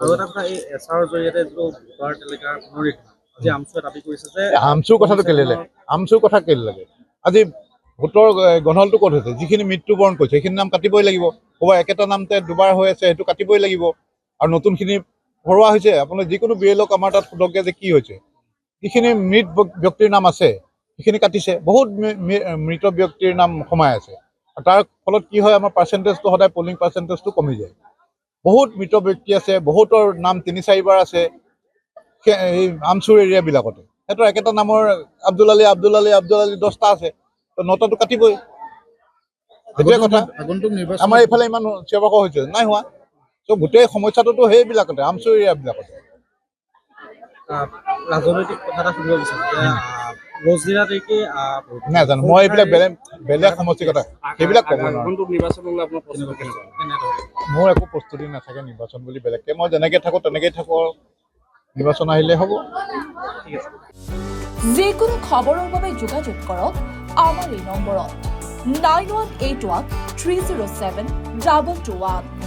আৰু এটা কথা, এই এছাৰৰ জৰিয়তে যিটো ভোটাৰ তালিকাৰ পুনৰীক্ষণ আজি আমচুৱে দাবী কৰিছে যে আমচুৰ কথাটো কেলে লাগে? আমচুৰ কথা কেলে লাগে? আজি ভোটৰ গণনাটো ক'ত হৈছে? যিখিনি মৃত্যুবৰণ কৰিছে সেইখিনি নাম কাটিবই লাগিব। ক'ৰবাত একেটা নামতে দুবাৰ হৈ আছে, সেইটো কাটিবই লাগিব। আৰু নতুনখিনি ভৰোৱা হৈছে। আপোনাৰ যিকোনো বিএলক আমাৰ তাত সোধকে যে কি হৈছে, যিখিনি মৃত ব্যক্তিৰ নাম আছে সেইখিনি কাটিছে। বহুত মৃত ব্যক্তিৰ নাম সোমাই আছে। আৰু তাৰ ফলত কি হয়, আমাৰ পাৰ্চেণ্টেজটো সদায় পলিং পাৰ্চেণ্টেজটো কমি যায়। বহুত মৃত ব্যক্তি আছে, বহুতৰ নাম ৩-৪বাৰ আছে এই আমচুৰ এৰিয়াবিলাকতে। সিহঁতৰ একেটা নামৰ আব্দুল আলী 10টা আছে, তো 9টাটো কাটিবই। সেইটোৱে কথা। আমাৰ এইফালে ইমান চিঞৰ বাখৰ হৈছে নাই হোৱা। ত' গোটেই সমস্যাটোতো সেইবিলাকতে, আমচুৰ এৰিয়াবিলাকতে। ৰাজনৈতিক কথা এটা সুধিব বিচাৰোঁ যে ৰজদিনাত কি নাজানো মই এইবিলাক বেলেগ সমষ্টিৰ কথা সেইবিলাক ক'ব নোৱাৰো। নিৰ্বাচন হ'লে আপোনাৰ প্ৰস্তুতি কেনেদৰে? মোৰ একো প্ৰস্তুতি নাথাকে নিৰ্বাচন বুলি বেলেগকে। মই যেনেকৈ থাকোঁ তেনেকেই থাকোঁ। নিৰ্বাচন আহিলে হ'ব। ঠিক আছে। যিকোনো খবৰৰ বাবে যোগাযোগ কৰক আমাৰ এই নম্বৰত 9181 307 2221।